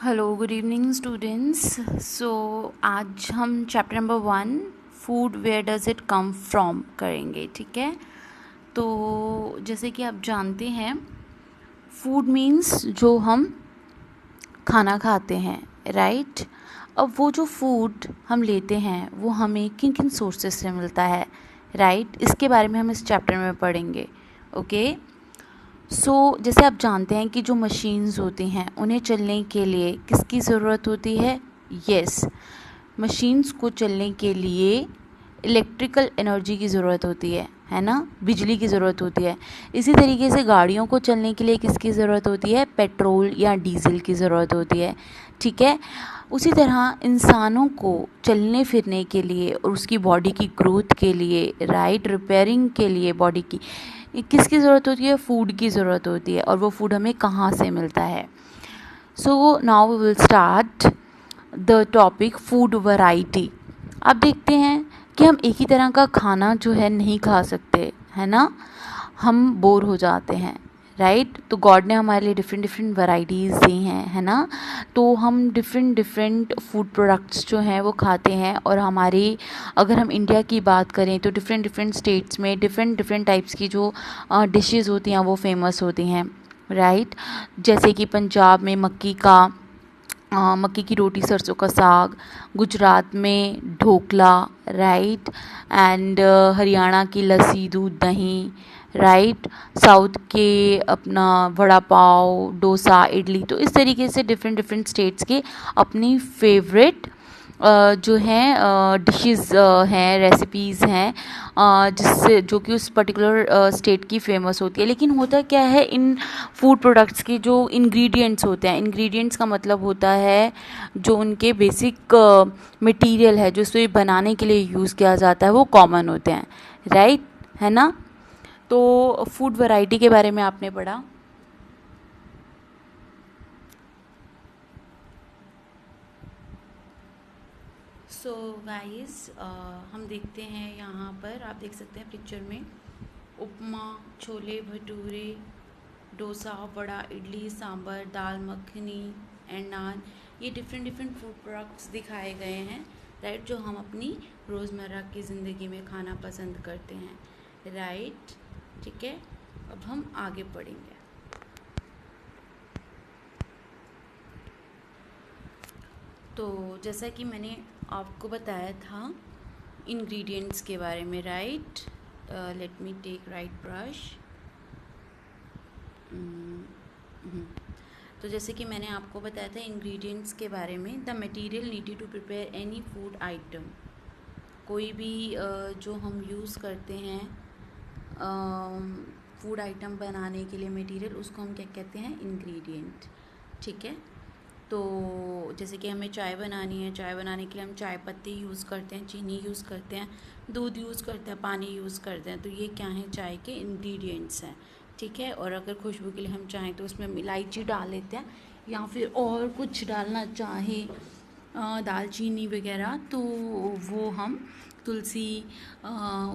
Hello good evening students. So आज हम chapter number 1 food where does it come from करेंगे। ठीक है, तो जैसे कि आप जानते हैं फूड मीन्स जो हम खाना खाते हैं, राइट। अब वो जो फूड हम लेते हैं वो हमें किन किन सोर्सेस से मिलता है, राइट, इसके बारे में हम इस चैप्टर में पढ़ेंगे। ओके, जैसे आप जानते हैं कि जो मशीन्स होती हैं उन्हें चलने के लिए किसकी ज़रूरत होती है? यस, मशीन्स को चलने के लिए इलेक्ट्रिकल एनर्जी की ज़रूरत होती है ना, बिजली की ज़रूरत होती है। इसी तरीके से गाड़ियों को चलने के लिए किसकी ज़रूरत होती है? पेट्रोल या डीजल की ज़रूरत होती है। ठीक है, उसी तरह इंसानों को चलने फिरने के लिए और उसकी बॉडी की ग्रोथ के लिए, राइट, रिपेयरिंग के लिए बॉडी की किसकी ज़रूरत होती है? फूड की ज़रूरत होती है। और वो फूड हमें कहाँ से मिलता है? So now we will start the topic food variety. आप देखते हैं कि हम एक ही तरह का खाना जो है नहीं खा सकते, है ना, हम बोर हो जाते हैं, राइट। तो गॉड ने हमारे लिए डिफरेंट डिफरेंट वैरायटीज़ दी हैं, है ना। तो हम डिफरेंट डिफरेंट फूड प्रोडक्ट्स जो हैं वो खाते हैं। और हमारी, अगर हम इंडिया की बात करें तो डिफरेंट डिफरेंट स्टेट्स में डिफरेंट डिफरेंट टाइप्स की जो डिशेज़ होती हैं वो फेमस होती हैं, राइट। जैसे कि पंजाब में मक्की की रोटी सरसों का साग, गुजरात में ढोकला, राइट, एंड हरियाणा की लस्सी दूध दही, राइट, साउथ के अपना वड़ा पाव, डोसा, इडली। तो इस तरीके से डिफरेंट डिफरेंट स्टेट्स के अपनी फेवरेट जो हैं डिशेस हैं, रेसिपीज़ हैं, जिससे जो कि उस पर्टिकुलर स्टेट की फेमस होती है। लेकिन होता क्या है, इन फूड प्रोडक्ट्स के जो इंग्रेडिएंट्स होते हैं, इंग्रेडिएंट्स का मतलब होता है जो उनके बेसिक मटेरियल है जो इसे बनाने के लिए यूज़ किया जाता है वो कॉमन होते हैं, राइट, है ना। तो फूड वैरायटी के बारे में आपने पढ़ा। सो गाइस, हम देखते हैं यहाँ पर, आप देख सकते हैं पिक्चर में, उपमा, छोले भटूरे, डोसा, वड़ा, इडली, सांभर, दाल मखनी एंड नान, ये डिफरेंट डिफरेंट फूड प्रोडक्ट्स दिखाए गए हैं, राइट, जो हम अपनी रोज़मर्रा की ज़िंदगी में खाना पसंद करते हैं, राइट। ठीक है, अब हम आगे पढ़ेंगे। तो जैसा कि मैंने आपको बताया था इंग्रेडिएंट्स के बारे में, right, let me take right brush. तो जैसे कि मैंने आपको बताया था इंग्रेडिएंट्स के बारे में, the material needed to prepare any food item, कोई भी जो हम यूज़ करते हैं फूड आइटम बनाने के लिए मटेरियल, उसको हम क्या कहते हैं? इंग्रेडिएंट। ठीक है, तो जैसे कि हमें चाय बनानी है, चाय बनाने के लिए हम चाय पत्ती यूज़ करते हैं, चीनी यूज़ करते हैं, दूध यूज़ करते हैं, पानी यूज़ करते हैं। तो ये क्या है? चाय के इंग्रेडिएंट्स हैं, ठीक है। और अगर खुशबू के लिए हम चाहें तो उसमें इलायची डाल लेते हैं, या फिर और कुछ डालना चाहे दालचीनी वगैरह, तो वो हम तुलसी,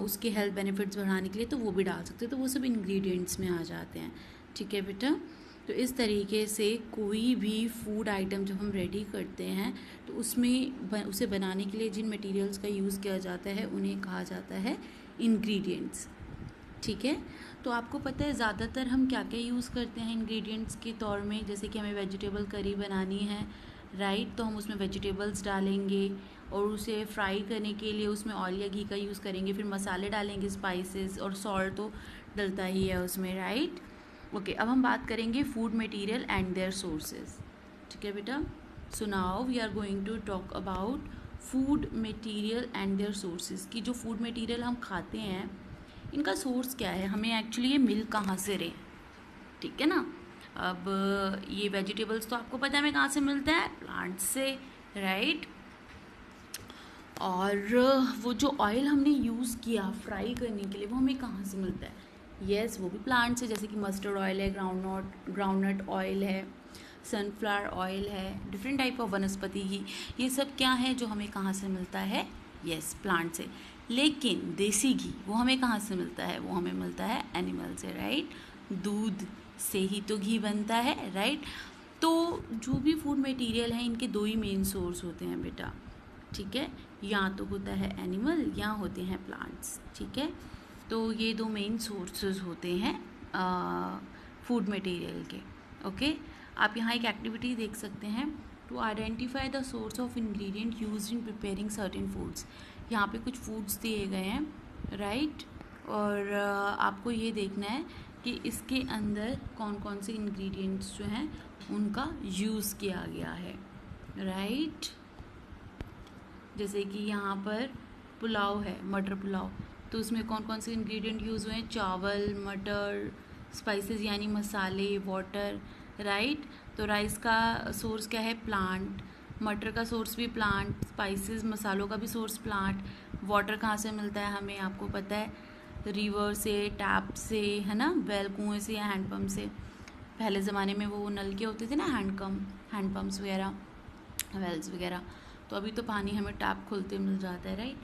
उसके हेल्थ बेनिफिट्स बढ़ाने के लिए तो वो भी डाल सकते हैं। तो वो सब इंग्रेडिएंट्स में आ जाते हैं, ठीक है बेटा। तो इस तरीके से कोई भी फूड आइटम जब हम रेडी करते हैं तो उसमें उसे बनाने के लिए जिन मटेरियल्स का यूज़ किया जाता है उन्हें कहा जाता है इंग्रेडिएंट्स, ठीक है। तो आपको पता है ज़्यादातर हम क्या क्या यूज़ करते हैं इंग्रेडिएंट्स के तौर में? जैसे कि हमें वेजिटेबल करी बनानी है, राइट, तो हम उसमें वेजिटेबल्स डालेंगे और उसे फ्राई करने के लिए उसमें ऑयल या घी का यूज़ करेंगे, फिर मसाले डालेंगे, स्पाइसेस, और सॉल्ट तो डलता ही है उसमें, राइट। ओके, अब हम बात करेंगे food material and their sources, ठीक है बेटा। So now we are going to talk about food material and their sources, कि जो फूड मटेरियल हम खाते हैं इनका सोर्स क्या है, हमें एक्चुअली ये मिल कहाँ से रहे, ठीक है ना। अब ये वेजिटेबल्स तो आपको पता है हमें कहाँ से मिलता है? प्लांट से, राइट। और वो जो ऑयल हमने यूज़ किया फ्राई करने के लिए वो हमें कहाँ से मिलता है? यस, वो भी प्लांट से, जैसे कि मस्टर्ड ऑयल है, ग्राउंडनट ऑयल है, सनफ्लावर ऑयल है, डिफरेंट टाइप ऑफ वनस्पति घी, ये सब क्या है जो हमें कहाँ से मिलता है? यस, प्लांट से। लेकिन देसी घी वो हमें कहाँ से मिलता है? वो हमें मिलता है एनिमल से, राइट। दूध से ही तो घी बनता है, राइट। तो जो भी फूड मटेरियल है इनके दो ही मेन सोर्स होते हैं बेटा, ठीक है, या तो होता है एनिमल या होते हैं प्लांट्स, ठीक है। तो ये दो मेन सोर्सेज होते हैं फूड मटेरियल के, ओके। आप यहाँ एक एक्टिविटी देख सकते हैं, to identify the source of ingredient used in preparing certain foods. यहाँ पे कुछ फूड्स दिए गए हैं, राइट, और आपको ये देखना है कि इसके अंदर कौन कौन से इंग्रेडिएंट्स जो हैं उनका यूज़ किया गया है, राइट। जैसे कि यहाँ पर पुलाव है, मटर पुलाव, तो उसमें कौन कौन से इंग्रेडिएंट यूज़ हुए हैं, चावल, मटर, स्पाइसेस यानी मसाले, वाटर, राइट। तो राइस का सोर्स क्या है, प्लांट, मटर का सोर्स भी प्लांट, स्पाइसेस मसालों का भी सोर्स प्लांट, वाटर कहाँ से मिलता है हमें, आपको पता है, रिवर से, टैप से, है ना, वेल, कुएँ से या हैंडपम्प से। पहले ज़माने में वो नल के होते थे ना, हैंडपम्प्स वगैरह, वेल्स वगैरह, तो अभी तो पानी हमें टैप खोलते मिल जाता है, राइट।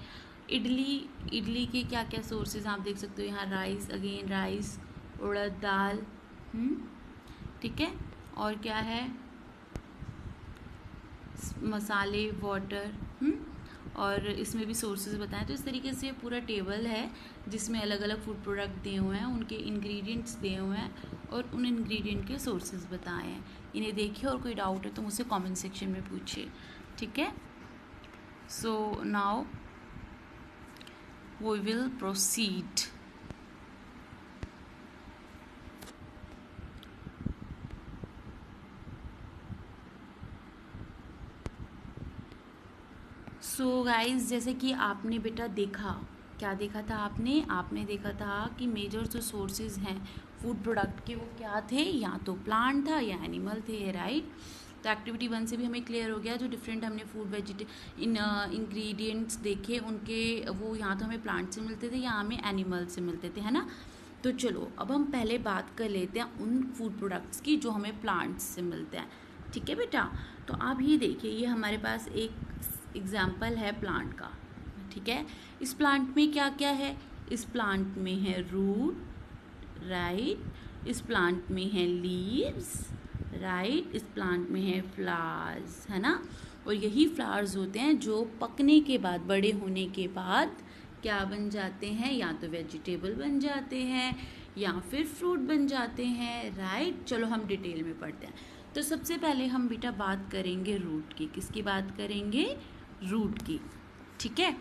इडली के क्या क्या सोर्सेज आप देख सकते हो यहाँ, राइस, अगेन राइस, उड़द दाल, ठीक है, और क्या है, मसाले, वाटर, और इसमें भी सोर्सेज बताएं। तो इस तरीके से पूरा टेबल है जिसमें अलग अलग फूड प्रोडक्ट दिए हुए हैं, उनके इंग्रेडिएंट्स दिए हुए हैं और उन इंग्रेडिएंट के सोर्सेज बताए हैं। इन्हें देखिए और कोई डाउट है तो मुझसे कमेंट सेक्शन में पूछिए, ठीक है। So now we will proceed. So guys, जैसे कि आपने बेटा देखा, क्या देखा था आपने देखा था कि मेजर जो सोर्सेज हैं फूड प्रोडक्ट के वो क्या थे, या तो प्लांट था या एनिमल थे, राइट। तो एक्टिविटी 1 से भी हमें क्लियर हो गया, जो डिफरेंट हमने फूड इंग्रेडिएंट्स देखे उनके, वो यहाँ तो हमें प्लांट से मिलते थे या हमें एनिमल से मिलते थे, है ना। तो चलो अब हम पहले बात कर लेते हैं उन फूड प्रोडक्ट्स की जो हमें प्लांट्स से मिलते हैं, ठीक है बेटा। तो आप ये देखिए, ये हमारे पास एक एग्जाम्पल है प्लांट का, ठीक है। इस प्लांट में क्या क्या है, इस प्लांट में है रूट, राइट, इस प्लांट में है लीव्स, राइट, इस प्लांट में है फ्लावर्स, है ना। और यही फ्लावर्स होते हैं जो पकने के बाद, बड़े होने के बाद क्या बन जाते हैं, या तो वेजिटेबल बन जाते हैं या फिर फ्रूट बन जाते हैं, राइट। चलो हम डिटेल में पढ़ते हैं। तो सबसे पहले हम बेटा बात करेंगे रूट की, किसकी बात करेंगे, रूट की, ठीक है।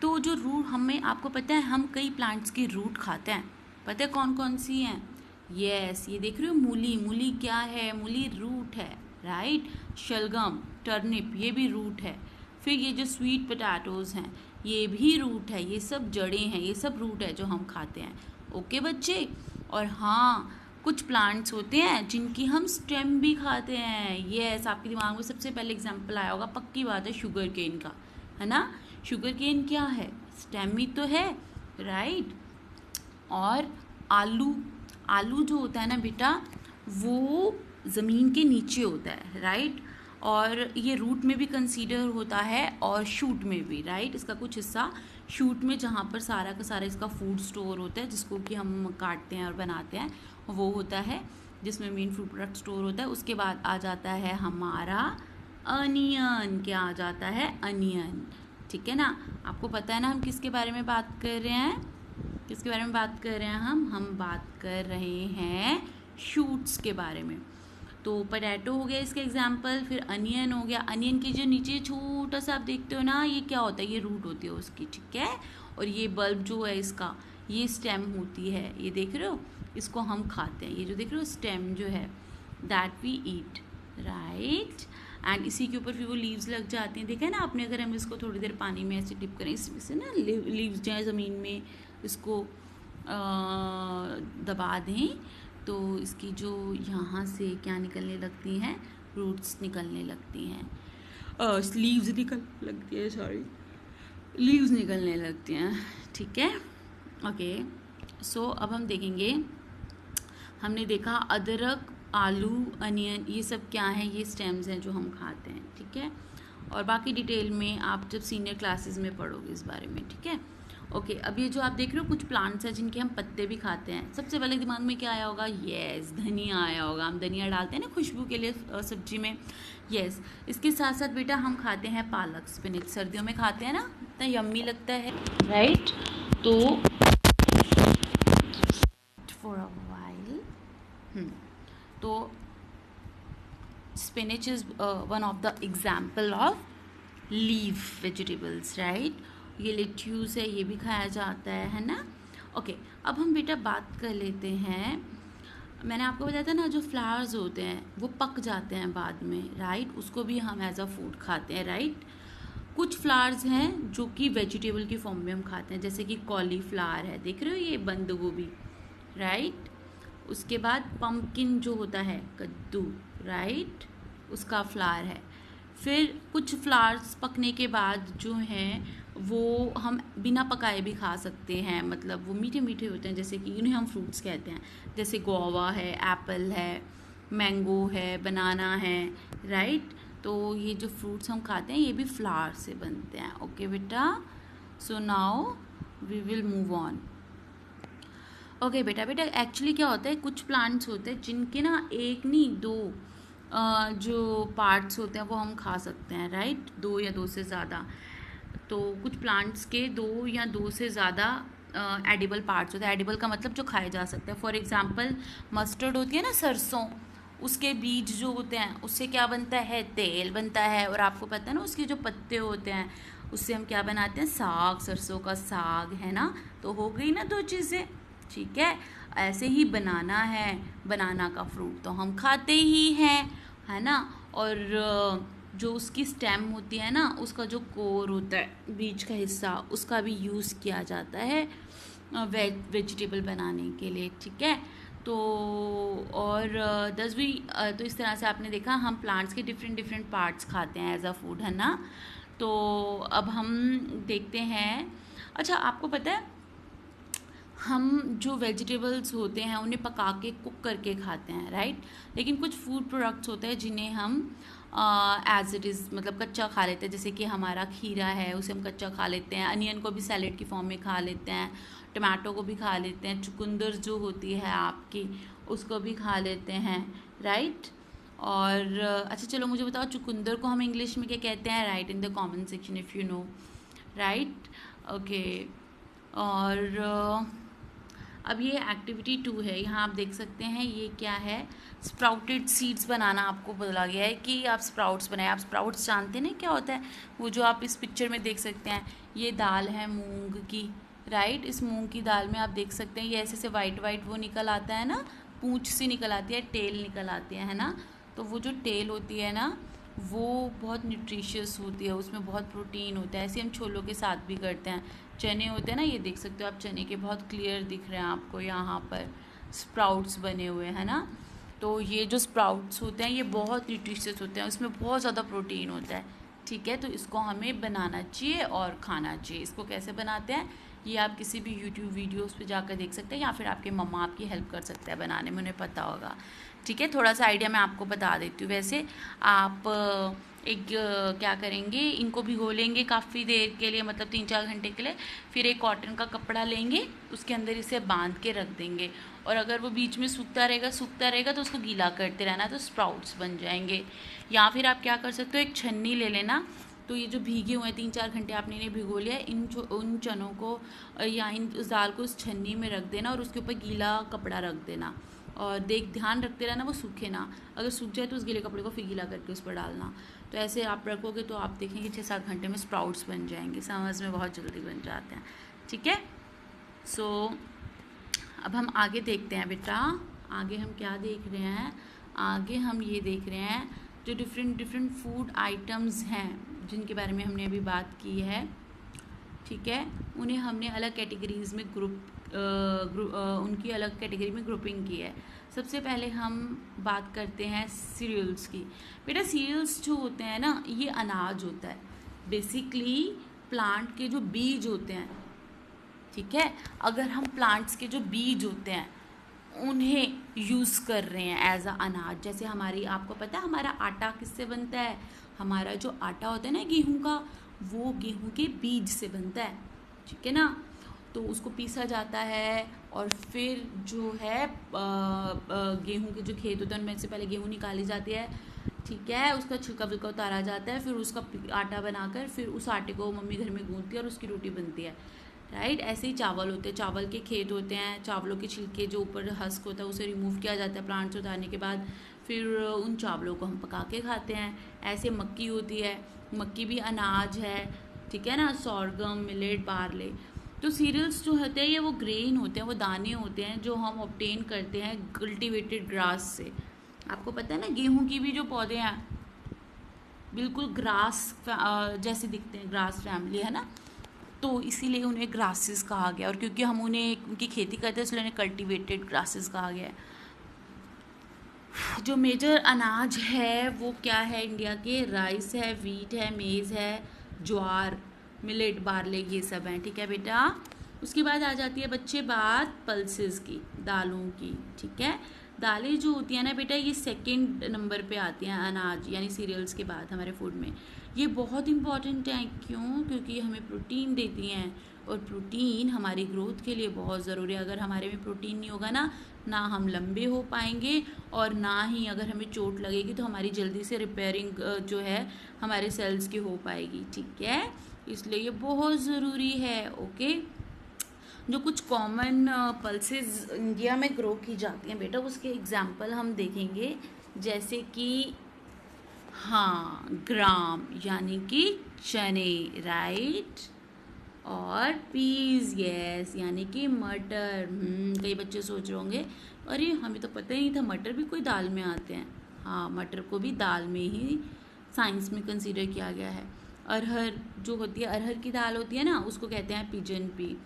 तो जो रूट, हमें, आपको पता है हम कई प्लांट्स की रूट खाते हैं, पता है कौन कौन सी हैं, यस, ये देख रहे हो, मूली क्या है, मूली रूट है, राइट। शलगम, टर्निप, ये भी रूट है। फिर ये जो स्वीट पोटैटोज़ हैं ये भी रूट है, ये सब जड़ें हैं, ये सब रूट है जो हम खाते हैं, ओके बच्चे। और हाँ, कुछ प्लांट्स होते हैं जिनकी हम स्टेम भी खाते हैं, यस, आपके दिमाग में सबसे पहले एग्जांपल आया होगा, पक्की बात है, शुगर केन का, है ना। शुगर केन क्या है, स्टेम ही तो है, राइट। और आलू जो होता है ना बेटा, वो ज़मीन के नीचे होता है, राइट, और ये रूट में भी कंसीडर होता है और शूट में भी, राइट। इसका कुछ हिस्सा शूट में, जहाँ पर सारा का सारा इसका फूड स्टोर होता है, जिसको कि हम काटते हैं और बनाते हैं, वो होता है जिसमें मेन फूड प्रोडक्ट स्टोर होता है। उसके बाद आ जाता है हमारा अनियन, क्या आ जाता है, अनियन, ठीक है ना। आपको पता है ना हम किसके बारे में बात कर रहे हैं, किसके बारे में बात कर रहे हैं हम बात कर रहे हैं शूट्स के बारे में। तो पोटैटो हो गया इसका एग्जाम्पल, फिर अनियन हो गया, अनियन के जो नीचे छोटा सा आप देखते हो ना, ये क्या होता है, ये रूट होती है उसकी, ठीक है। और ये बल्ब जो है इसका, ये स्टेम होती है, ये देख रहे हो, इसको हम खाते हैं, ये जो देख रहे हो स्टेम जो है, that we eat, right. And इसी के ऊपर फिर वो लीव्स लग जाती हैं, देखा है ना आपने, अगर हम इसको थोड़ी देर पानी में ऐसे डिप करें, इसमें से ना लीव्स जो है ज़मीन में इसको दबा दें तो इसकी जो यहाँ से क्या निकलने लगती हैं, रूट्स निकलने लगती हैं, लीव्स निकलने लगती है, सॉरी, लीव्स निकलने लगती हैं, ठीक है, ओके। सो अब हम देखेंगे, हमने देखा अदरक, आलू, अनियन, ये सब क्या हैं, ये स्टेम्स हैं जो हम खाते हैं, ठीक है। और बाकी डिटेल में आप जब सीनियर क्लासेस में पढ़ोगे इस बारे में, ठीक है। ओके, अब ये जो आप देख रहे हो कुछ प्लांट्स हैं जिनके हम पत्ते भी खाते हैं। सबसे पहले दिमाग में क्या आया होगा? यस, धनिया आया होगा। हम धनिया डालते हैं ना खुशबू के लिए सब्जी में। यस, इसके साथ साथ बेटा हम खाते हैं पालक, स्पिनच। सर्दियों में खाते हैं ना, इतना यम्मी लगता है, राइट? तो फॉर अ वाइल, तो spinach is one of the example of leaf vegetables, right? ये लेट्यूस है, ये भी खाया जाता है ना? ओके, अब हम बेटा बात कर लेते हैं। मैंने आपको बताया था ना, जो फ्लावर्स होते हैं वो पक जाते हैं बाद में, राइट? उसको भी हम एज अ फूड खाते हैं, राइट? कुछ फ्लावर्स हैं जो कि वेजिटेबल की फॉर्म में हम खाते हैं, जैसे कि कॉलीफ्लावर है, देख रहे हो, ये बंद गोभी, राइट? उसके बाद पम्पकिन जो होता है, कद्दू, राइट, उसका फ्लावर है। फिर कुछ फ्लावर्स पकने के बाद जो हैं वो हम बिना पकाए भी खा सकते हैं, मतलब वो मीठे मीठे होते हैं, जैसे कि इन्हें हम फ्रूट्स कहते हैं, जैसे गुआवा है, एप्पल है, मैंगो है, बनाना है, राइट? तो ये जो फ्रूट्स हम खाते हैं ये भी फ्लावर से बनते हैं। ओके बेटा, so now we will move on. Okay बेटा एक्चुअली क्या होता है, कुछ प्लांट्स होते हैं जिनके ना एक नहीं दो जो पार्ट्स होते हैं वो हम खा सकते हैं, राइट? 2 या 2 से ज़्यादा। तो कुछ प्लांट्स के 2 या 2 से ज़्यादा एडिबल पार्ट्स होते हैं। एडिबल का मतलब जो खाए जा सकते हैं। फॉर एग्जांपल मस्टर्ड होती है ना, सरसों, उसके बीज जो होते हैं उससे क्या बनता है? तेल बनता है। और आपको पता है ना, उसके जो पत्ते होते हैं उससे हम क्या बनाते हैं? साग, सरसों का साग, है ना? तो हो गई ना 2 चीज़ें, ठीक है? ऐसे ही बनाना है, बनाना का फ्रूट तो हम खाते ही हैं, है ना? और जो उसकी स्टेम होती है ना, उसका जो कोर होता है, बीज का हिस्सा, उसका भी यूज़ किया जाता है वेजिटेबल बनाने के लिए, ठीक है? तो और 10वीं तो इस तरह से आपने देखा हम प्लांट्स के डिफरेंट डिफरेंट पार्ट्स खाते हैं एज अ फूड, है ना? तो अब हम देखते हैं। अच्छा, आपको पता है हम जो वेजिटेबल्स होते हैं उन्हें पका के कुक करके खाते हैं, राइट? लेकिन कुछ फूड प्रोडक्ट्स होते हैं जिन्हें हम एज इट इज़ मतलब कच्चा खा लेते हैं, जैसे कि हमारा खीरा है, उसे हम कच्चा खा लेते हैं। अनियन को भी सैलेड की फॉर्म में खा लेते हैं, टमाटो को भी खा लेते हैं, चुकंदर जो होती है आपकी उसको भी खा लेते हैं, राइट? और अच्छा चलो मुझे बताओ, चुकंदर को हम इंग्लिश में क्या कहते हैं? Right in the comment section if you know, right? Okay, और अब ये एक्टिविटी 2 है। यहाँ आप देख सकते हैं ये क्या है, स्प्राउटेड सीड्स बनाना आपको बोला गया है कि आप स्प्राउट्स बनाएं। आप स्प्राउट्स जानते हैं क्या होता है? वो जो आप इस पिक्चर में देख सकते हैं, ये दाल है मूंग की, राइट? इस मूंग की दाल में आप देख सकते हैं ये ऐसे से वाइट वाइट वो निकल आता है ना, पूंछ सी निकल आती है, टेल निकल आती है ना? तो वो जो टेल होती है ना वो बहुत न्यूट्रिशियस होती है, उसमें बहुत प्रोटीन होता है। ऐसे हम छोलों के साथ भी करते हैं। चने होते हैं ना, ये देख सकते हो आप, चने के बहुत क्लियर दिख रहे हैं आपको यहाँ पर स्प्राउट्स बने हुए हैं ना? तो ये जो स्प्राउट्स होते हैं ये बहुत न्यूट्रिशियस होते हैं, उसमें बहुत ज़्यादा प्रोटीन होता है, ठीक है? तो इसको हमें बनाना चाहिए और खाना चाहिए। इसको कैसे बनाते हैं ये आप किसी भी यूट्यूब वीडियोस पे जाकर देख सकते हैं, या फिर आपके मम्मा आपकी हेल्प कर सकते हैं बनाने में, उन्हें पता होगा, ठीक है? थोड़ा सा आइडिया मैं आपको बता देती हूँ। वैसे आप क्या करेंगे, इनको भिगो लेंगे काफ़ी देर के लिए, मतलब 3-4 घंटे के लिए। फिर एक कॉटन का कपड़ा लेंगे, उसके अंदर इसे बांध के रख देंगे, और अगर वो बीच में सूखता रहेगा तो उसको गीला करते रहना, तो स्प्राउट्स बन जाएंगे। या फिर आप क्या कर सकते हो, एक छन्नी ले लेना। तो ये जो भीगे हुए हैं 3-4 घंटे आपने इन्हें भिगो लिया, उन चनों को या उस दाल को उस छन्नी में रख देना और उसके ऊपर गीला कपड़ा रख देना, और ध्यान रखते रहना वो सूखे ना। अगर सूख जाए तो उस गीले कपड़े को फिर गीला करके उस पर डालना। तो ऐसे आप रखोगे तो आप देखेंगे 6-7 घंटे में स्प्राउट्स बन जाएंगे। समझ में बहुत जल्दी बन जाते हैं, ठीक है? सो अब हम आगे देखते हैं बेटा, आगे हम क्या देख रहे हैं? आगे हम ये देख रहे हैं जो डिफरेंट फूड आइटम्स हैं जिनके बारे में हमने अभी बात की है, ठीक है? उन्हें हमने अलग कैटेगरीज़ में उनकी अलग कैटेगरी में ग्रुपिंग की है। सबसे पहले हम बात करते हैं सीरियल्स की। बेटा सीरियल्स जो होते हैं ना, ये अनाज होता है, बेसिकली प्लांट के जो बीज होते हैं, ठीक है? अगर हम प्लांट्स के जो बीज होते हैं उन्हें यूज़ कर रहे हैं एज अ अनाज, जैसे हमारी, आपको पता है हमारा आटा किससे बनता है? हमारा जो आटा होता है ना गेहूं का, वो गेहूं के बीज से बनता है, ठीक है ना? तो उसको पीसा जाता है और फिर जो है गेहूं के जो खेत होते हैं उनमें से पहले गेहूं निकाली जाती है, ठीक है, उसका छिलका विलका उतारा जाता है, फिर उसका आटा बनाकर फिर उस आटे को मम्मी घर में गूंथती है और उसकी रोटी बनती है, राइट। ऐसे ही चावल होते हैं, चावल के खेत होते हैं, चावलों के छिलके जो ऊपर हस्क होता है उसे रिमूव किया जाता है प्लांट से उतारने के बाद, फिर उन चावलों को हम पका के खाते हैं। ऐसे मक्की होती है, मक्की भी अनाज है, ठीक है ना, सॉर्गम, मिलेट, बार्ले। तो सीरियल्स जो होते हैं ये वो ग्रेन होते हैं, वो दाने होते हैं जो हम ऑब्टेन करते हैं कल्टिवेटेड ग्रास से। आपको पता है ना, गेहूं की भी जो पौधे हैं बिल्कुल ग्रास जैसे दिखते हैं, ग्रास फैमिली है ना, तो इसीलिए उन्हें ग्रासेस कहा गया, और क्योंकि हम उनकी खेती करते हैं इसलिए उन्हें कल्टिवेटेड ग्रासेस कहा गया है। जो मेजर अनाज है वो क्या है इंडिया के, राइस है, वीट है, मेज़ है, ज्वार, मिलेट, बार्ले, ये सब हैं, ठीक है बेटा। उसके बाद आ जाती है बच्चे बात पल्सेस की, दालों की, ठीक है। दालें जो होती हैं ना बेटा ये सेकंड नंबर पे आती हैं अनाज यानी सीरियल्स के बाद हमारे फूड में। ये बहुत इंपॉर्टेंट हैं, क्यों? क्योंकि ये हमें प्रोटीन देती हैं, और प्रोटीन हमारी ग्रोथ के लिए बहुत ज़रूरी है। अगर हमारे में प्रोटीन नहीं होगा ना हम लंबे हो पाएंगे, और ना ही अगर हमें चोट लगेगी तो हमारी जल्दी से रिपेयरिंग जो है हमारे सेल्स की हो पाएगी, ठीक है। इसलिए ये बहुत ज़रूरी है, ओके। जो कुछ कॉमन पल्सेस इंडिया में ग्रो की जाती हैं बेटा उसके एग्जाम्पल हम देखेंगे, जैसे कि हाँ ग्राम यानी कि चने, राइट, और पीज, यस, यानी कि मटर। कई बच्चे सोच रहे होंगे अरे हमें तो पता ही नहीं था मटर भी कोई दाल में आते हैं। हाँ, मटर को भी दाल में ही साइंस में कंसीडर किया गया है। अरहर जो होती है, अरहर की दाल होती है ना, उसको कहते हैं पिजन पी।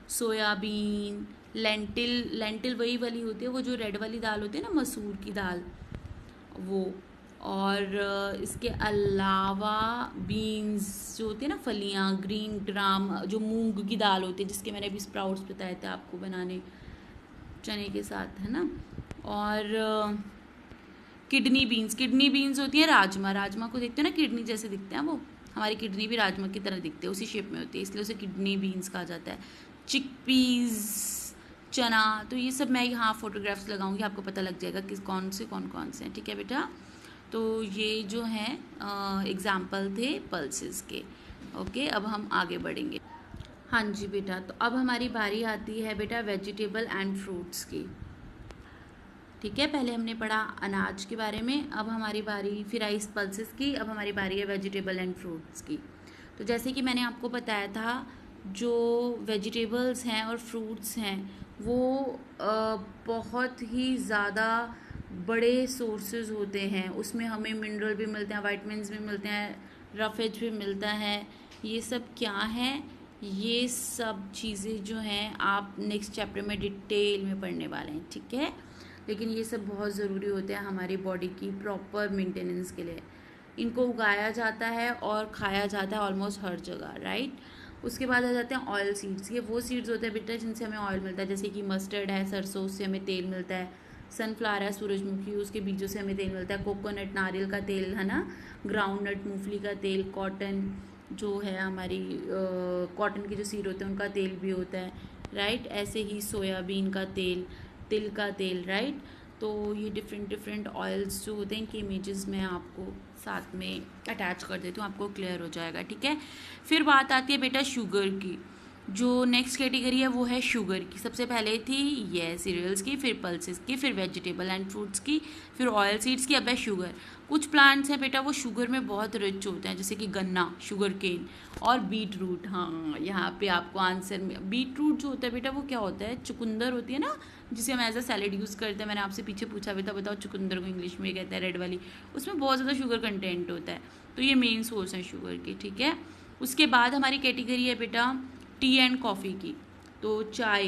सोयाबीन, लेंटिल वही वाली होती है, वो जो रेड वाली दाल होती है ना, मसूर की दाल, वो। और इसके अलावा बीन्स जो होती है ना, फलियाँ, ग्रीन ग्राम, जो मूंग की दाल होती है जिसके मैंने अभी स्प्राउट्स बताए थे आपको बनाने चने के साथ, है ना। और किडनी बीन्स होती हैं, राजमा को देखते हो ना, किडनी जैसे दिखते हैं वो, हमारी किडनी भी राजमा की तरह दिखते हैं, उसी शेप में होती है, इसलिए उसे किडनी बीन्स कहा जाता है। चिकपीस, चना, तो ये सब मैं यहाँ फोटोग्राफ्स लगाऊंगी, आपको पता लग जाएगा कि कौन से हैं, ठीक है बेटा। तो ये जो हैं एग्जाम्पल थे पल्सेस के, ओके। अब हम आगे बढ़ेंगे। हाँ जी बेटा, तो अब हमारी बारी आती है बेटा वेजिटेबल एंड फ्रूट्स की, ठीक है। पहले हमने पढ़ा अनाज के बारे में, अब हमारी बारी, फिर आई पल्सेस की, अब हमारी बारी है वेजिटेबल एंड फ्रूट्स की। तो जैसे कि मैंने आपको बताया था, जो वेजिटेबल्स हैं और फ्रूट्स हैं वो बहुत ही ज़्यादा बड़े सोर्सेज होते हैं, उसमें हमें मिनरल भी मिलते हैं, वाइटमिन्स भी मिलते हैं, रफेज भी मिलता है। ये सब क्या है, ये सब चीज़ें जो हैं आप नेक्स्ट चैप्टर में डिटेल में पढ़ने वाले हैं, ठीक है। लेकिन ये सब बहुत ज़रूरी होते हैं हमारी बॉडी की प्रॉपर मेंटेनेंस के लिए। इनको उगाया जाता है और खाया जाता है ऑलमोस्ट हर जगह, राइट। उसके बाद आ जाते हैं ऑयल सीड्स। ये वो सीड्स होते हैं बेटा जिनसे हमें ऑयल मिलता है, जैसे कि मस्टर्ड है, सरसों, उससे हमें तेल मिलता है। सनफ्लावर है, सूरजमुखी, उसके बीजों से हमें तेल मिलता है। कोकोनट, नारियल का तेल, है ना। ग्राउंडनट, मूंगफली का तेल। कॉटन जो है हमारी, कॉटन के जो सीड होते हैं उनका तेल भी होता है, राइट। ऐसे ही सोयाबीन का तेल, तिल का तेल, राइट। तो ये डिफरेंट ऑयल्स जो होते हैं इनकी इमेजेस मैं आपको साथ में अटैच कर देती हूँ, आपको क्लियर हो जाएगा, ठीक है। फिर बात आती है बेटा शुगर की। जो नेक्स्ट कैटेगरी है वो है शुगर की। सबसे पहले थी ये सीरियल्स की, फिर पल्सेस की, फिर वेजिटेबल एंड फ्रूट्स की, फिर ऑयल सीड्स की, अब है शुगर। कुछ प्लांट्स हैं बेटा वो शुगर में बहुत रिच होते हैं, जैसे कि गन्ना, शुगर केन, और बीट रूट। हाँ, यहाँ पे आपको आंसर में बीट रूट जो होता है बेटा वो क्या होता है, चुकंदर होती है ना, जिसे हम एज अ सैलेड यूज़ करते हैं। मैंने आपसे पीछे पूछा भी था, बताओ चुकंदर को इंग्लिश में कहते हैं, रेड वाली, उसमें बहुत ज़्यादा शुगर कंटेंट होता है, तो ये मेन सोर्स है शुगर की, ठीक है। उसके बाद हमारी कैटेगरी है बेटा टी एंड कॉफ़ी की। तो चाय,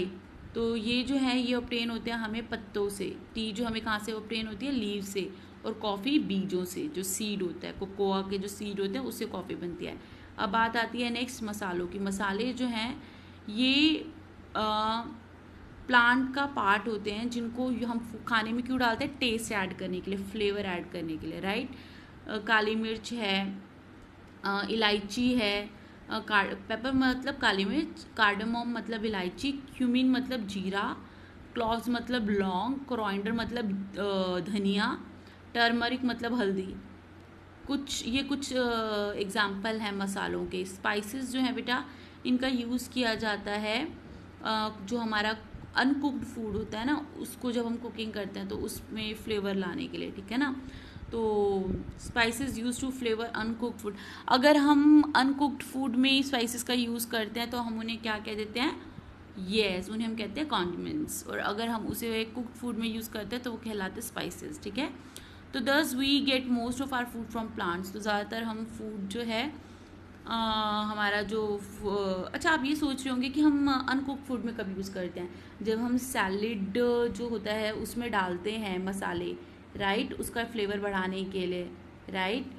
तो ये जो है ये ऑब्टेन होते हैं हमें पत्तों से। टी जो हमें कहाँ से ऑब्टेन होती है, लीव से, और कॉफ़ी बीजों से, जो सीड होता है, कोकोआ के जो सीड होते हैं उससे कॉफ़ी बनती है। अब बात आती है नेक्स्ट मसालों की। मसाले जो हैं ये प्लांट का पार्ट होते हैं, जिनको हम खाने में क्यों डालते हैं, टेस्ट ऐड करने के लिए, फ्लेवर ऐड करने के लिए, राइट। काली मिर्च है, इलायची है, पेपर मतलब काली मिर्च, कार्डमम मतलब इलायची, क्यूमिन मतलब जीरा, क्लॉव्स मतलब लौंग, कोरिएंडर मतलब धनिया, टर्मरिक मतलब हल्दी। कुछ एग्जाम्पल हैं मसालों के। स्पाइसेस जो हैं बेटा, इनका यूज़ किया जाता है जो हमारा अनकुक्ड फूड होता है ना, उसको जब हम कुकिंग करते हैं तो उसमें फ्लेवर लाने के लिए, ठीक है ना। तो spices use to flavour uncooked food. अगर हम अनकुक्ड फूड में स्पाइसेस का यूज़ करते हैं तो हम उन्हें क्या कह देते हैं? यस, उन्हें हम कहते हैं कॉन्डिमेंट्स। और अगर हम उसे कुक्ड फूड में यूज़ करते हैं तो वो कहलाते हैं स्पाइसेस, ठीक है। तो thus we get most of our food from plants. तो ज़्यादातर हम फूड जो है हमारा जो अच्छा, आप ये सोच रहे होंगे कि हम अनकुक फूड में कब यूज़ करते हैं? जब हम सैलिड जो होता है उसमें डालते हैं मसाले, राइट, उसका फ्लेवर बढ़ाने के लिए, राइट,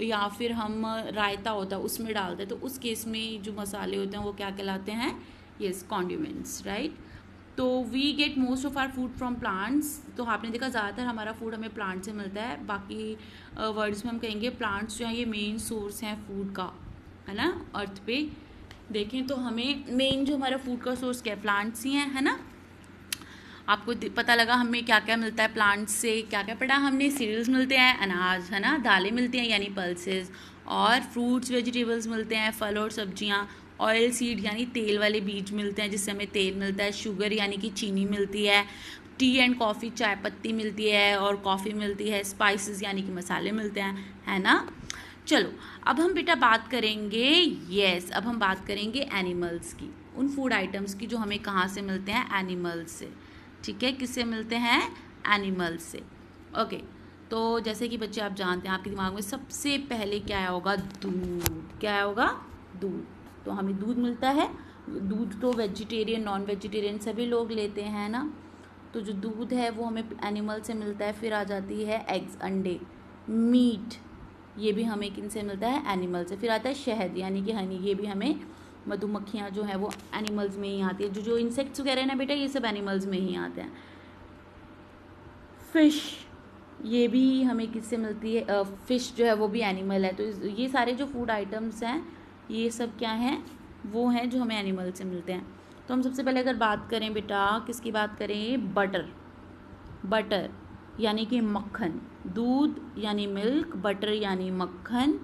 या फिर हम रायता होता है उसमें डालते हैं, तो उस केस में जो मसाले होते हैं वो क्या कहलाते हैं? Yes, condiments, right. तो we get most of our food from plants. तो आपने देखा ज़्यादातर हमारा फूड हमें प्लांट से मिलता है। बाकी वर्ड्स में हम कहेंगे प्लांट्स जो है ये मेन सोर्स हैं फूड का, है ना। अर्थ पे देखें तो हमें मेन जो हमारा फूड का सोर्स क्या है? प्लांट्स ही हैं, है ना। आपको पता लगा हमें क्या क्या मिलता है प्लांट्स से? क्या क्या पढ़ा हमने? सीरियल्स मिलते हैं, अनाज, है ना, दालें मिलती हैं यानी पल्सेस, और फ्रूट्स वेजिटेबल्स मिलते हैं, फल और सब्जियां, ऑयल सीड यानी तेल वाले बीज मिलते हैं जिससे हमें तेल मिलता है, शुगर यानी कि चीनी मिलती है, टी एंड कॉफ़ी चाय पत्ती मिलती है और कॉफ़ी मिलती है, स्पाइसेस यानी कि मसाले मिलते हैं, है ना। चलो, अब हम बेटा बात करेंगे, यस, अब हम बात करेंगे एनिमल्स की, उन फूड आइटम्स की जो हमें कहाँ से मिलते हैं? एनिमल्स से, ठीक है। किससे मिलते हैं? एनिमल्स से। ओके, तो जैसे कि बच्चे आप जानते हैं, आपके दिमाग में सबसे पहले क्या आया होगा? दूध। क्या आया होगा? दूध। तो हमें दूध मिलता है। दूध तो वेजिटेरियन नॉन वेजिटेरियन सभी लोग लेते हैं ना। तो जो दूध है वो हमें एनिमल से मिलता है। फिर आ जाती है एग्स, अंडे, मीट, ये भी हमें किन से मिलता है? एनिमल से। फिर आता है शहद यानी कि हनी, ये भी हमें, मधुमक्खियाँ जो है वो एनिमल्स में ही आती है। जो जो इंसेक्ट्स वगैरह है ना बेटा, ये सब एनिमल्स में ही आते हैं। फिश, ये भी हमें किससे मिलती है? फिश जो है वो भी एनिमल है। तो ये सारे जो फूड आइटम्स हैं ये सब क्या हैं? वो हैं जो हमें एनिमल से मिलते हैं। तो हम सबसे पहले अगर बात करें बेटा, किसकी बात करें? बटर। बटर यानी कि मक्खन, दूध यानी मिल्क, बटर यानी मक्खन,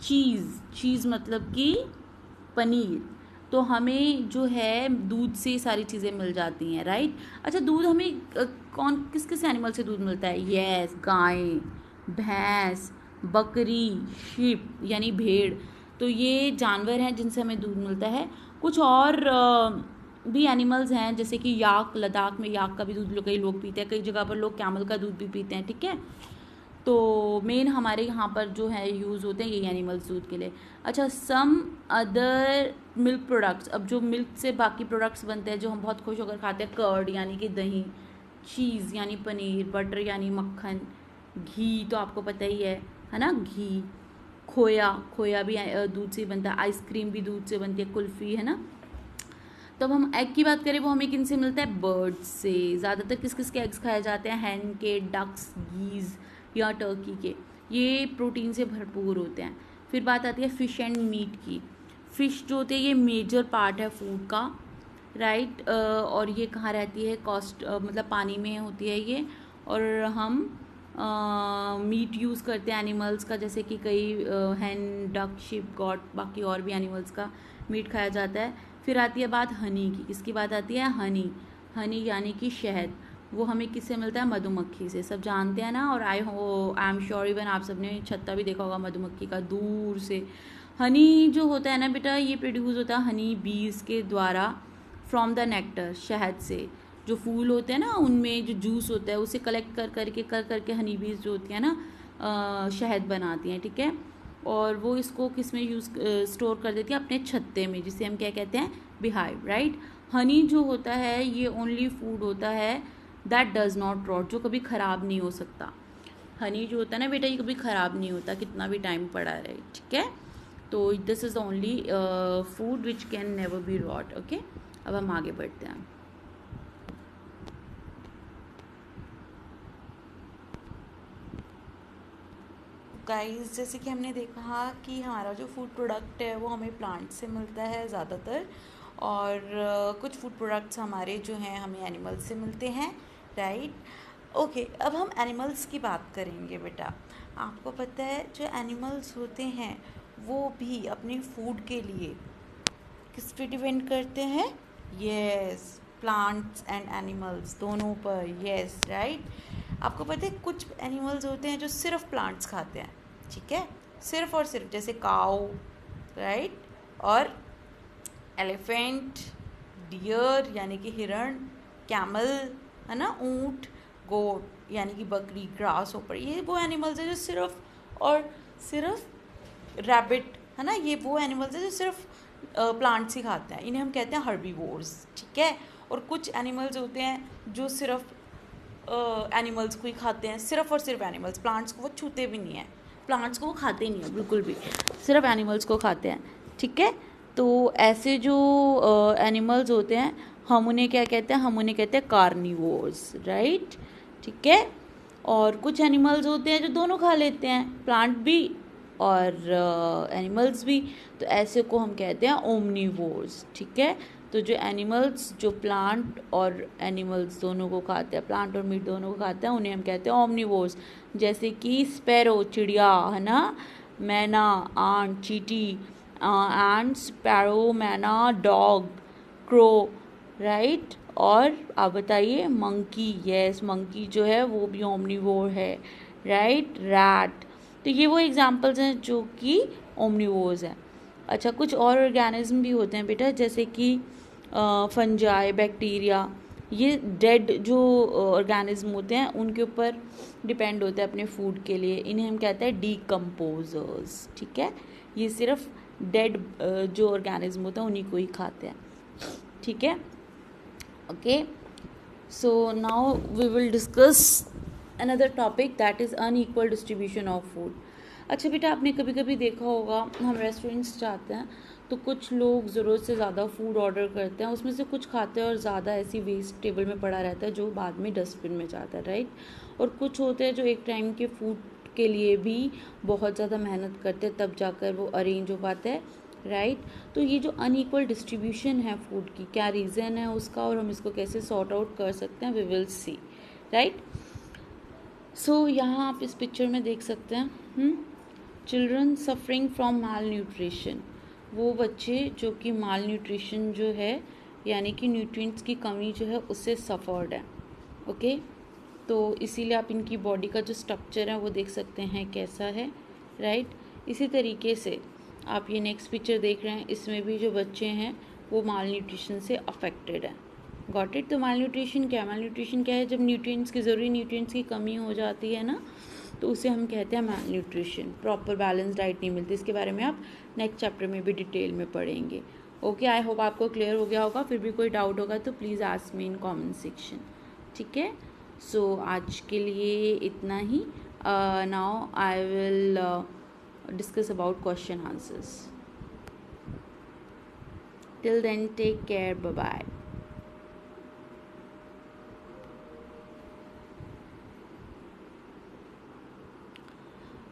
चीज़, चीज़ मतलब कि पनीर। तो हमें जो है दूध से सारी चीज़ें मिल जाती हैं, राइट। अच्छा, दूध हमें कौन किस किस एनिमल से दूध मिलता है? यस, गाय, भैंस, बकरी, शीप यानी भेड़। तो ये जानवर हैं जिनसे हमें दूध मिलता है। कुछ और भी एनिमल्स हैं जैसे कि याक, लद्दाख में याक का भी दूध कई लोग पीते हैं, कई जगह पर लोग कैमल का दूध भी पीते हैं, ठीक है। तो मेन हमारे यहाँ पर जो है यूज़ होते हैं ये एनिमल्स दूध के लिए। अच्छा, सम अदर मिल्क प्रोडक्ट्स। अब जो मिल्क से बाकी प्रोडक्ट्स बनते हैं जो हम बहुत खुश होकर खाते हैं, कर्ड यानी कि दही, चीज़ यानी पनीर, बटर यानी मक्खन, घी तो आपको पता ही है ना, घी, खोया, खोया भी दूध से बनता है, आइसक्रीम भी दूध से बनती है, कुल्फ़ी, है ना। तो अब हम एग की बात करें, वो हमें किन से मिलता है? बर्ड्स से। ज़्यादातर किस किस के एग्स खाए जाते हैं? हैन के, डक्स, गीज़ या टर्की के। ये प्रोटीन से भरपूर होते हैं। फिर बात आती है फ़िश एंड मीट की। फ़िश जो होती है ये मेजर पार्ट है फूड का, राइट। और ये कहाँ रहती है? मतलब पानी में होती है ये। और हम मीट यूज़ करते हैं एनिमल्स का, जैसे कि कई हैन, डक, शिप, गॉट, बाकी और भी एनिमल्स का मीट खाया जाता है। फिर आती है बात हनी की। किसकी बात आती है? हनी। हनी यानी कि शहद। वो हमें किससे मिलता है? मधुमक्खी से। सब जानते हैं ना। और आई एम श्योर इवन आप सबने छत्ता भी देखा होगा मधुमक्खी का दूर से। हनी जो होता है ना बेटा, ये प्रोड्यूस होता है हनी बीज के द्वारा फ्रॉम द नेक्टर, शहद से। जो फूल होते हैं ना उनमें जो जूस होता है उसे कलेक्ट कर करके हनी बीज जो होती है ना शहद बनाती हैं, ठीक है। और वो इसको किस में स्टोर कर देती है? अपने छत्ते में, जिसे हम क्या कहते हैं? Beehive, right. हनी जो होता है ये ओनली फूड होता है दैट डज नॉट रॉट, जो कभी ख़राब नहीं हो सकता। हनी जो होता है ना बेटा, ये कभी ख़राब नहीं होता, कितना भी टाइम पड़ा रहे, ठीक है। तो this is only food which can never be rot, okay. अब हम आगे बढ़ते हैं। गाइस जैसे कि हमने देखा कि हमारा जो फूड प्रोडक्ट है वो हमें प्लांट से मिलता है ज़्यादातर, और कुछ फूड प्रोडक्ट्स हमारे जो हैं हमें एनिमल्स से मिलते हैं, राइट। ओके, अब हम एनिमल्स की बात करेंगे बेटा। आपको पता है जो एनिमल्स होते हैं वो भी अपने फूड के लिए किस पे डिपेंड करते हैं? यस, प्लांट्स एंड एनिमल्स दोनों पर, यस राइट। आपको पता है कुछ एनिमल्स होते हैं जो सिर्फ प्लांट्स खाते हैं, ठीक है, सिर्फ और सिर्फ, जैसे काऊ, राइट, और एलिफेंट, डियर यानी कि हिरण, कैमल है ना, ऊंट, गोट यानी कि बकरी, ग्रास ऊपर, ये वो एनिमल्स है जो सिर्फ और सिर्फ, रैबिट है ना, ये वो एनिमल्स है जो सिर्फ प्लांट्स ही खाते हैं, इन्हें हम कहते हैं हर्बीवोर्स, ठीक है। और कुछ एनिमल्स होते हैं जो सिर्फ एनिमल्स को ही खाते हैं, सिर्फ और सिर्फ एनिमल्स, प्लांट्स को वो छूते भी नहीं हैं, प्लांट्स को वो खाते ही नहीं है बिल्कुल भी, सिर्फ एनिमल्स को खाते हैं, ठीक है। तो ऐसे जो एनिमल्स होते हैं हम उन्हें क्या कहते हैं? हम उन्हें कहते हैं कार्निवोर्स, राइट, ठीक है। और कुछ एनिमल्स होते हैं जो दोनों खा लेते हैं, प्लांट भी और एनिमल्स भी, तो ऐसे को हम कहते हैं ओमनीवोर्स, ठीक है। तो जो एनिमल्स जो प्लांट और एनिमल्स दोनों को खाते हैं, प्लांट और मीट दोनों को खाते हैं, उन्हें हम कहते हैं ओमनीवोर्स। जैसे कि स्पैरो चिड़िया है ना, मैना आंट चींटी, एंड स्पैरो, मैना डॉग, क्रो, राइट। और आप बताइए मंकी, यस मंकी जो है वो भी ओमनीवोर है, राइट, रैट। तो ये वो एग्जाम्पल्स हैं जो कि ओमनीवोर्स हैं। अच्छा, कुछ और ऑर्गेनिज्म भी होते हैं बेटा, जैसे कि फंजाई, बैक्टीरिया, ये डेड जो ऑर्गेनिज्म होते हैं उनके ऊपर डिपेंड होते हैं अपने फूड के लिए, इन्हें हम कहते हैं डीकम्पोजर्स, ठीक है। ये सिर्फ डेड जो ऑर्गेनिज्म होते हैं उन्हीं को ही खाते हैं, ठीक है। Okay, so now we will discuss another topic that is unequal distribution of food. अच्छा बेटा, आपने कभी कभी देखा होगा हम रेस्टोरेंट्स जाते हैं तो कुछ लोग ज़रूरत से ज़्यादा फूड ऑर्डर करते हैं, उसमें से कुछ खाते हैं और ज़्यादा ऐसी वेस्ट टेबल में पड़ा रहता है जो बाद में डस्टबिन में जाता है, राइट। और कुछ होते हैं जो एक टाइम के फूड के लिए भी बहुत ज़्यादा मेहनत करते हैं तब जाकर वो अरेंज हो पाता है, राइट। तो ये जो अनइक्वल डिस्ट्रीब्यूशन है फूड की, क्या रीज़न है उसका और हम इसको कैसे सॉर्ट आउट कर सकते हैं, वी विल सी, राइट। सो यहाँ आप इस पिक्चर में देख सकते हैं children suffering from mall nutrition, वो बच्चे जो कि माल न्यूट्रिशन जो है यानी कि न्यूट्रिएंट्स की कमी जो है उससे सफ़र्ड है, ओके। तो इसीलिए आप इनकी बॉडी का जो स्ट्रक्चर है वो देख सकते हैं कैसा है, राइट। इसी तरीके से आप ये नेक्स्ट पिक्चर देख रहे हैं, इसमें भी जो बच्चे हैं वो माल न्यूट्रिशन से अफेक्टेड हैं, गॉट इट। तो माल न्यूट्रिशन क्या है? जब न्यूट्रिएंट्स की ज़रूरी न्यूट्रिएंट्स की कमी हो जाती है ना, तो उसे हम कहते हैं माल न्यूट्रिशन, प्रॉपर बैलेंस डाइट नहीं मिलती। इसके बारे में आप नेक्स्ट चैप्टर में भी डिटेल में पढ़ेंगे, ओके। आई होप आपको क्लियर हो गया होगा, फिर भी कोई डाउट होगा तो please ask me in comment section, ठीक है। सो आज के लिए इतना ही। Now I will discuss about question answers. Till then take care, bye bye.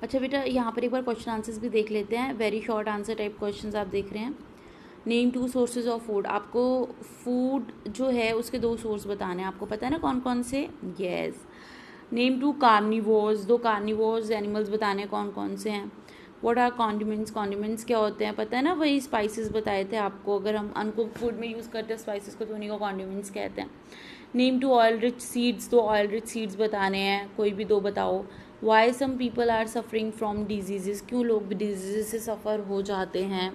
अच्छा बेटा, यहाँ पर एक बार क्वेश्चन आंसर्स भी देख लेते हैं, very short answer type questions आप देख रहे हैं। नेम 2 सोर्सेज ऑफ फूड, आपको फूड जो है उसके 2 सोर्स बताने हैं, आपको पता है ना कौन कौन से? Yes. Name 2 carnivores, 2 carnivores animals बताने हैं कौन कौन से हैं। व्हाट आर कॉन्डिमेंट्स, कॉन्डिमेंट्स क्या होते हैं पता है ना, वही स्पाइसेस बताए थे आपको, अगर हम अनकुक्ड फूड में यूज़ करते हैं स्पाइसेस को तो उन्हीं को कॉन्डिमेंट्स कहते हैं। Name 2 oil rich seeds, 2 oil rich seeds बताने हैं, कोई भी 2 बताओ। Why some people are suffering from disease, क्यों लोग डिजीज़ से सफ़र हो जाते हैं।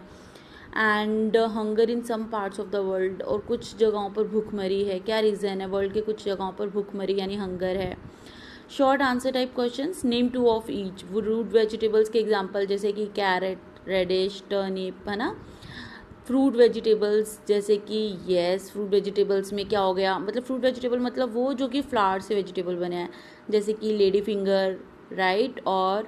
And hunger in some parts of the world, और कुछ जगहों पर भूखमरी है, क्या रीज़न है? वर्ल्ड के कुछ जगहों पर भूखमरी यानी हंगर है। Short answer type questions, name 2 of each, root vegetables के एग्जांपल जैसे कि कैरेट, रेडिश, टर्निप, है ना। फ्रूट वेजिटेबल्स जैसे कि यस, फ्रूट वेजिटेबल्स में क्या हो गया, मतलब फ्रूट वेजिटेबल मतलब वो जो कि फ्लावर से वेजिटेबल बने हैं, जैसे कि लेडी फिंगर, राइट, और